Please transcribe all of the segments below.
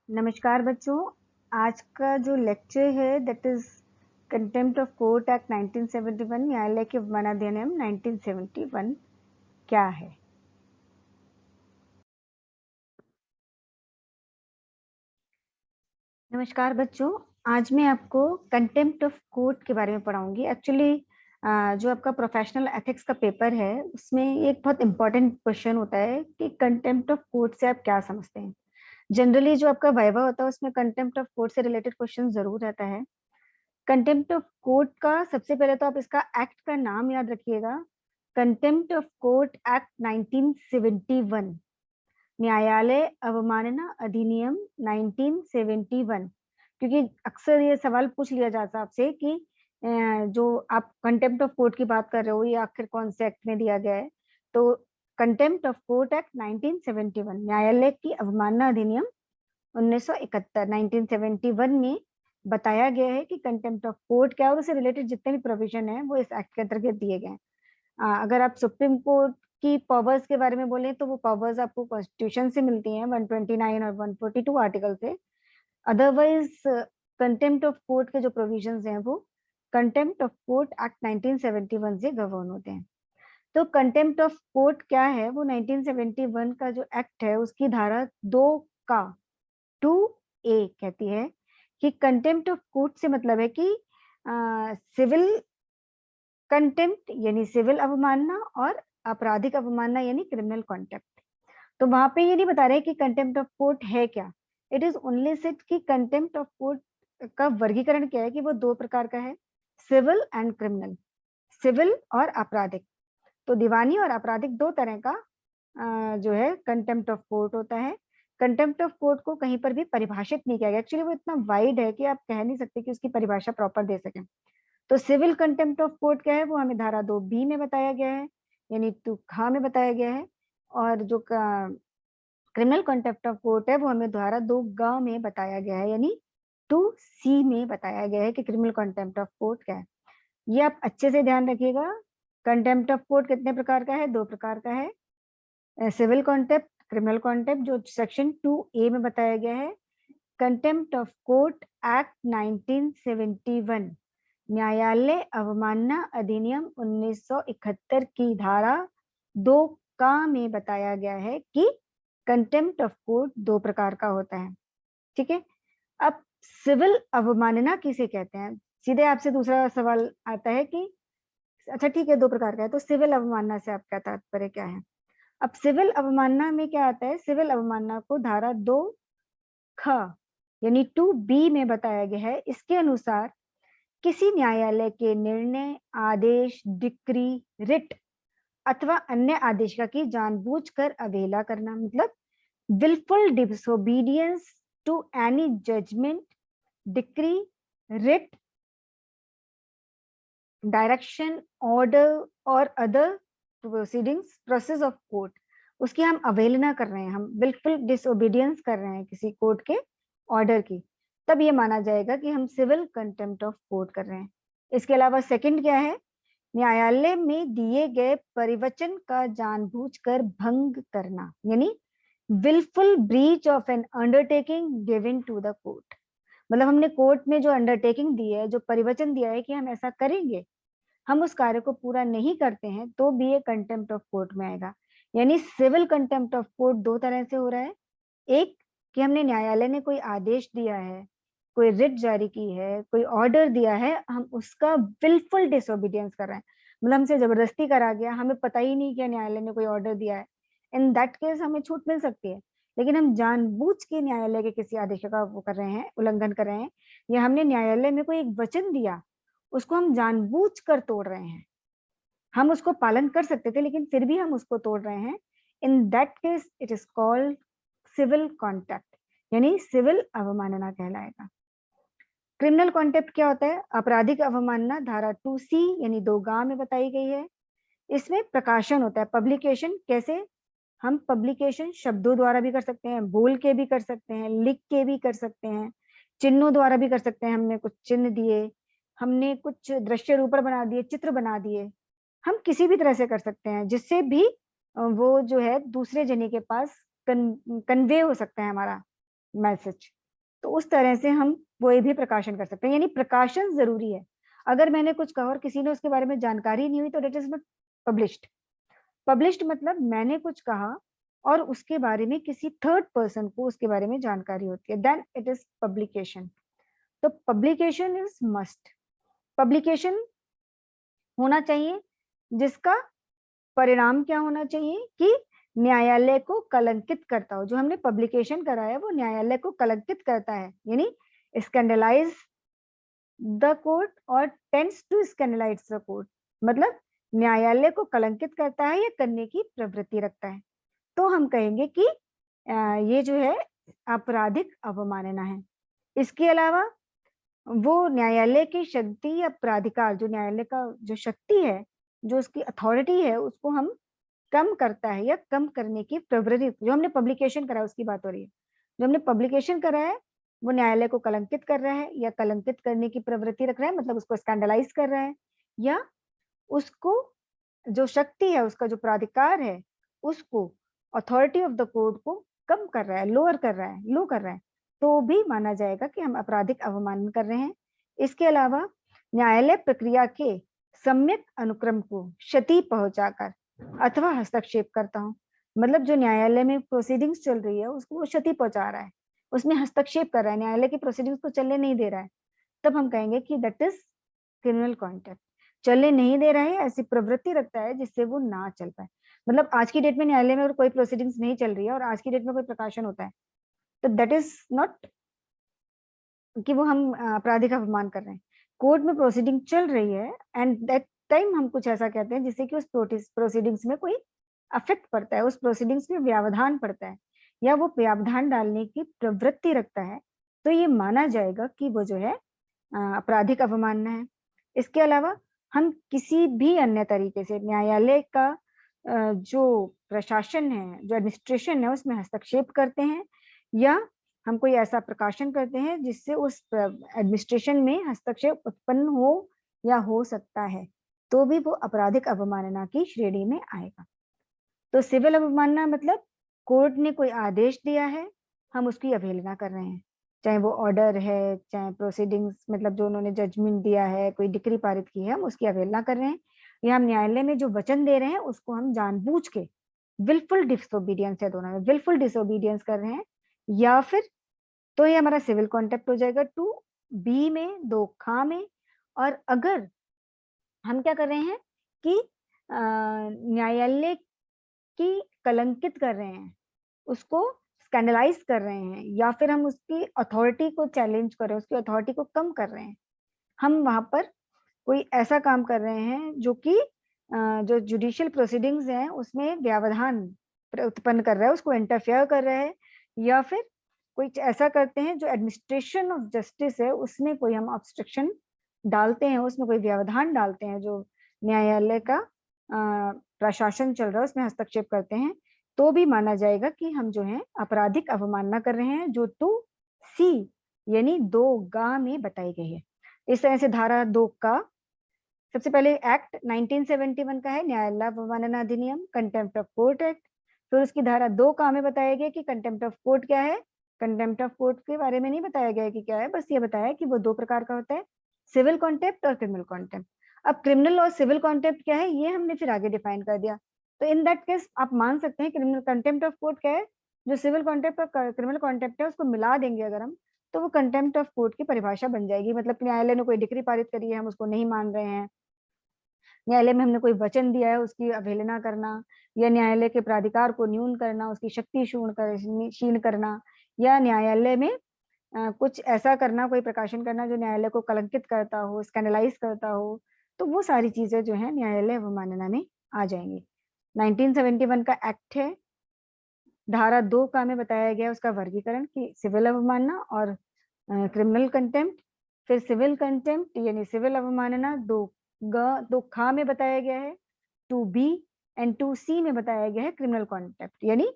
नमस्कार बच्चों। आज का जो लेक्चर है that is contempt of court act 1971 न्यायालय के अवमान अधिनियम 1971 क्या है। नमस्कार बच्चों, आज मैं आपको कंटेम्प्ट ऑफ कोर्ट के बारे में पढ़ाऊंगी। एक्चुअली जो आपका प्रोफेशनल एथिक्स का पेपर है उसमें एक बहुत इंपॉर्टेंट क्वेश्चन होता है कि कंटेम्प्ट ऑफ कोर्ट से आप क्या समझते हैं। जनरली जो आपका वाइवा होता है उसमें कंटेम्प्ट ऑफ कोर्ट से रिलेटेड क्वेश्चन जरूर रहता है। कंटेम्प्ट ऑफ कोर्ट का सबसे पहले तो आप इसका एक्ट का नाम याद रखिएगा, कंटेम्प्ट ऑफ कोर्ट एक्ट 1971, न्यायालय अवमानना अधिनियम 1971। क्योंकि अक्सर ये सवाल पूछ लिया जाता है आपसे कि जो आप कंटेम्प्ट ऑफ कोर्ट की बात कर रहे हो ये आखिर कौन से एक्ट में दिया गया है। तो कंटेम्प्ट ऑफ कोर्ट एक्ट 1971 न्यायालय की अवमानना अधिनियम 1971 1971 में बताया गया है कि कंटेम्प्ट ऑफ कोर्ट क्या है और उससे रिलेटेड जितने भी प्रोविजन है वो इस एक्ट के अंतर्गत दिए गए हैं। अगर आप सुप्रीम कोर्ट की पावर्स के बारे में बोले तो वो पावर्स आपको कॉन्स्टिट्यूशन से मिलती हैं 129 और 142 आर्टिकल से। अदरवाइज कंटेम्प्ट ऑफ कोर्ट के जो प्रोविजंस हैं वो कंटेम्प्ट ऑफ कोर्ट एक्ट 1971 से गवर्न होते हैं। तो कंटेम्प्ट ऑफ कोर्ट क्या है, वो 1971 का जो एक्ट है उसकी धारा 2 का 2A कहती है कि कंटेम्प्ट ऑफ कोर्ट से मतलब है कि सिविल कंटेम्प्ट यानी सिविल अवमानना और आपराधिक अवमानना यानी क्रिमिनल कॉन्टेम्प्ट। तो वहां पे ये नहीं बता रहे कि कंटेम्प्ट ऑफ कोर्ट है क्या। इट इज ओनली सेट कि कंटेम्प्ट ऑफ कोर्ट का वर्गीकरण क्या है कि वो दो प्रकार का है, सिविल एंड क्रिमिनल, सिविल और आपराधिक। तो दीवानी और आपराधिक दो तरह का जो है कंटेम्प्ट ऑफ कोर्ट होता है। कंटेम्प्ट ऑफ कोर्ट को कहीं पर भी परिभाषित नहीं किया गया। एक्चुअली वो इतना वाइड है कि आप कह नहीं सकते कि उसकी परिभाषा प्रॉपर दे सकें। तो सिविल कंटेम्प्ट ऑफ कोर्ट क्या है वो हमें धारा 2B में बताया गया है, यानी 2 में बताया गया है। और जो क्रिमिनल कंटेम्प्ट ऑफ कोर्ट है वो हमें धारा 2 में बताया गया है, यानी 2C में बताया गया है कि क्रिमिनल कंटेम्प्ट ऑफ कोर्ट क्या है। ये आप अच्छे से ध्यान रखिएगा। कंटेम्प्ट ऑफ कोर्ट कितने प्रकार का है? 2 प्रकार का है, सिविल कॉन्टेम्प्ट, क्रिमिनल कॉन्टेम्प्ट, जो सेक्शन 2A में बताया गया है। कंटेम्प्ट ऑफ कोर्ट एक्ट 1971 न्यायालय अवमानना अधिनियम 1971 की धारा 2 में बताया गया है कि कंटेम्प्ट ऑफ कोर्ट 2 प्रकार का होता है। ठीक है, अब सिविल अवमानना किसे कहते हैं? सीधे आपसे दूसरा सवाल आता है कि अच्छा ठीक है 2 प्रकार का है तो सिविल अवमानना से आपका तात्पर्य क्या है? अब सिविल अवमानना में क्या आता है? सिविल अवमानना को धारा 2 यानी 2B में बताया गया है। इसके अनुसार किसी न्यायालय के निर्णय, आदेश, डिक्री, रिट अथवा अन्य आदेशिका की जानबूझकर अवहेलना करना, मतलब wilful disobedience to any judgment, decree, writ, direction, order और other proceedings process of court, उसकी हम अवहेलना कर रहे हैं, हम विलफुल डिसोबीडियंस कर रहे हैं किसी कोर्ट के ऑर्डर की, तब ये माना जाएगा कि हम सिविल कंटेम्प्ट ऑफ कोर्ट कर रहे हैं। इसके अलावा सेकंड क्या है? न्यायालय में दिए गए परिवचन का जानबूझकर भंग करना, यानी wilful breach of an undertaking given to the court. मतलब हमने कोर्ट में जो अंडरटेकिंग दी है, जो परिवचन दिया है कि हम ऐसा करेंगे, हम उस कार्य को पूरा नहीं करते हैं तो भी ये कंटेम्प्ट ऑफ कोर्ट में आएगा। यानी सिविल कंटेम्प्ट ऑफ कोर्ट 2 तरह से हो रहा है। एक कि हमने न्यायालय ने कोई आदेश दिया है, कोई रिट जारी की है, कोई ऑर्डर दिया है, हम उसका विलफुल डिसोबीडियंस कर रहे हैं, मतलब हमसे जबरदस्ती करा गया, हमें पता ही नहीं कि न्यायालय ने कोई ऑर्डर दिया है। इन दैट केस हमें छूट मिल सकती है। लेकिन हम जानबूझ के न्यायालय के किसी आदेश का वो कर रहे हैं, उल्लंघन कर रहे हैं, या हमने न्यायालय में कोई एक वचन दिया उसको हम जानबूझकर तोड़ रहे हैं, हम उसको पालन कर सकते थे लेकिन फिर भी हम उसको तोड़ रहे हैं, in that case it is called civil contempt, यानी सिविल अवमानना कहलाएगा। क्रिमिनल कॉन्टेम्प्ट क्या होता है? आपराधिक अवमानना धारा 2C यानी 2 में बताई गई है। इसमें प्रकाशन होता है, पब्लिकेशन। कैसे? हम पब्लिकेशन शब्दों द्वारा भी कर सकते हैं, बोल के भी कर सकते हैं, लिख के भी कर सकते हैं, चिन्हों द्वारा भी कर सकते हैं। हमने कुछ चिन्ह दिए, हमने कुछ दृश्य रूपण बना दिए, चित्र बना दिए, हम किसी भी तरह से कर सकते हैं जिससे भी वो जो है दूसरे जने के पास कन्वे हो सकता है हमारा मैसेज। तो उस तरह से हम कोई भी प्रकाशन कर सकते हैं, यानी प्रकाशन जरूरी है। अगर मैंने कुछ कहा और किसी ने उसके बारे में जानकारी नहीं हुई तो that is not published. Published मतलब मैंने कुछ कहा और उसके बारे में किसी थर्ड पर्सन को उसके बारे में जानकारी होती है, देन इट इज पब्लिकेशन। तो पब्लिकेशन इज मस्ट। पब्लिकेशन होना चाहिए जिसका परिणाम क्या होना चाहिए कि न्यायालय को कलंकित करता हो। जो हमने पब्लिकेशन करा है वो न्यायालय को कलंकित करता है, यानी स्कैंडलाइज द कोर्ट और tends to scandalise the court, मतलब न्यायालय को कलंकित करता है या करने की प्रवृत्ति रखता है। तो हम कहेंगे कि ये जो है आपराधिक अवमानना है। इसके अलावा वो न्यायालय की शक्ति या प्राधिकार, जो न्यायालय का जो शक्ति है, जो उसकी अथॉरिटी है, उसको हम कम करता है या कम करने की प्रवृत्ति, जो हमने पब्लिकेशन करा है उसकी बात हो रही है। जो हमने पब्लिकेशन करा है वो न्यायालय को कलंकित कर रहा है या कलंकित करने की प्रवृत्ति रख रहा है, मतलब उसको स्कैंडलाइज कर रहा है, या उसको जो शक्ति है, उसका जो प्राधिकार है, उसको अथॉरिटी ऑफ द कोर्ट को कम कर रहा है, लोअर कर रहा है, लो कर रहा है, तो भी माना जाएगा कि हम आपराधिक अवमानन कर रहे हैं। इसके अलावा न्यायालय प्रक्रिया के सम्यक अनुक्रम को क्षति पहुंचाकर अथवा हस्तक्षेप करता हूं, मतलब जो न्यायालय में प्रोसीडिंग्स चल रही है उसको वो क्षति पहुंचा रहा है, उसमें हस्तक्षेप कर रहा है, न्यायालय की प्रोसीडिंग्स को चलने नहीं दे रहा है, तब हम कहेंगे कि दैट इज क्रिमिनल कॉन्टेक्ट। चलने नहीं दे रहा है, ऐसी प्रवृत्ति रखता है जिससे वो ना चल पाए। मतलब आज की डेट में न्यायालय में अगर कोई प्रोसीडिंग्स नहीं चल रही है और आज की डेट में कोई प्रकाशन होता है तो दैट इज नॉट कि वो हम आपराधिक अवमान कर रहे हैं। कोर्ट में प्रोसीडिंग चल रही है एंड दैट टाइम हम कुछ ऐसा कहते हैं जिससे कि उस प्रोसीडिंग्स में कोई अफेक्ट पड़ता है, उस प्रोसीडिंग्स में व्यवधान पड़ता है या वो व्यवधान डालने की प्रवृत्ति रखता है, तो ये माना जाएगा कि वो जो है आपराधिक अवमानना है। इसके अलावा हम किसी भी अन्य तरीके से न्यायालय का जो प्रशासन है, जो एडमिनिस्ट्रेशन है, उसमें हस्तक्षेप करते हैं या हम कोई ऐसा प्रकाशन करते हैं जिससे उस एडमिनिस्ट्रेशन में हस्तक्षेप उत्पन्न हो या हो सकता है, तो भी वो आपराधिक अवमानना की श्रेणी में आएगा। तो सिविल अवमानना मतलब कोर्ट ने कोई आदेश दिया है, हम उसकी अवहेलना कर रहे हैं, चाहे वो ऑर्डर है, चाहे प्रोसीडिंग्स, मतलब जो उन्होंने जजमेंट दिया है, कोई डिक्री पारित की है, हम उसकी अवहेलना कर रहे हैं, या हम न्यायालय में जो वचन दे रहे हैं उसको हम जानबूझ के, विलफुल डिसोबीडियंस है, दोनों में विलफुल डिसोबीडियंस कर रहे हैं, या फिर तो ये हमारा सिविल कॉन्टेक्ट हो जाएगा 2B में, 2 में। और अगर हम क्या कर रहे हैं कि न्यायालय की कलंकित कर रहे हैं, उसको स्कैंडलाइज कर रहे हैं, या फिर हम उसकी अथॉरिटी को चैलेंज कर रहे हैं, उसकी अथॉरिटी को कम कर रहे हैं, हम वहां पर कोई ऐसा काम कर रहे हैं जो कि जो जुडिशियल प्रोसीडिंग्स हैं उसमें व्यवधान उत्पन्न कर रहा है, उसको इंटरफेयर कर रहा है, या फिर कोई ऐसा करते हैं जो एडमिनिस्ट्रेशन ऑफ जस्टिस है उसमें कोई हम ऑब्स्ट्रक्शन डालते हैं, उसमें कोई व्यवधान डालते हैं, जो न्यायालय का प्रशासन चल रहा है उसमें हस्तक्षेप करते हैं, तो भी माना जाएगा कि हम जो है आपराधिक अवमानना कर रहे हैं, जो 2C यानी 2 में बताई गई है। इस तरह से धारा 2 का सबसे पहले एक्ट 1971 का है न्यायालय अवमानना अधिनियम, कंटेम्प्ट ऑफ कोर्ट एक्ट। फिर उसकी धारा 2 में बताया गया कि कंटेम्प्ट ऑफ कोर्ट क्या है। कंटेम्प्ट ऑफ कोर्ट के बारे में नहीं बताया गया कि क्या है, बस ये बताया कि वो 2 प्रकार का होता है, सिविल कॉन्टेम्प्ट और क्रिमिनल कॉन्टेम्प्ट। अब क्रिमिनल और सिविल कॉन्टेम्प्ट क्या है ये हमने फिर आगे डिफाइन कर दिया। तो इन दैट केस आप मान सकते हैं क्रिमिनल कंटेम्प्ट ऑफ कोर्ट क्या है, जो सिविल कॉन्टेम्प्ट और क्रिमिनल कॉन्टेम्प्ट है उसको मिला देंगे अगर हम, तो वो कंटेम्प्ट ऑफ कोर्ट की परिभाषा बन जाएगी। मतलब न्यायालय ने कोई डिक्री पारित करी है, हम उसको नहीं मान रहे हैं, न्यायालय में हमने कोई वचन दिया है उसकी अवहेलना करना, या न्यायालय के प्राधिकार को न्यून करना, उसकी शक्ति क्षीण करना, या न्यायालय में कुछ ऐसा करना, कोई प्रकाशन करना जो न्यायालय को कलंकित करता हो, स्कैंडलाइज करता हो, तो वो सारी चीजें जो है न्यायालय अवमानना में आ जाएंगी। 1971 का एक्ट है, धारा 2 में बताया गया उसका वर्गीकरण कि सिविल अवमानना और क्रिमिनल कंटेम्प्ट। फिर सिविल कंटेम्प्ट यानी सिविल अवमानना 2 में बताया गया है, 2B एंड 2C में बताया गया है क्रिमिनल कॉन्टेम्प्ट यानी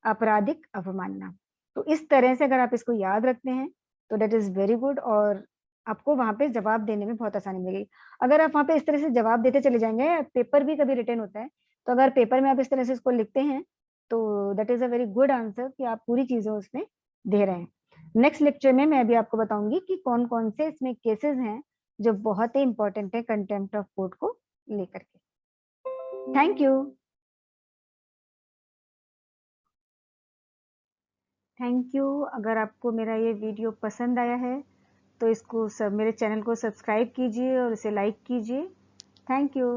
आपराधिक अवमानना। तो इस तरह से अगर आप इसको याद रखते हैं तो दैट इज वेरी गुड, और आपको वहां पे जवाब देने में बहुत आसानी मिलेगी। अगर आप वहां पे इस तरह से जवाब देते चले जाएंगे, पेपर भी कभी रिटर्न होता है, तो अगर पेपर में आप इस तरह से इसको लिखते हैं तो that is a very good answer कि आप पूरी चीजें उसमें दे रहे हैं। नेक्स्ट लेक्चर में मैं अभी आपको बताऊंगी कि कौन कौन से इसमें केसेस हैं जो बहुत ही इंपॉर्टेंट है कंटेम्प्ट ऑफ कोर्ट को लेकर के। Thank you. Thank you. अगर आपको मेरा ये वीडियो पसंद आया है तो इसको सब मेरे चैनल को सब्सक्राइब कीजिए और इसे लाइक कीजिए। Thank you.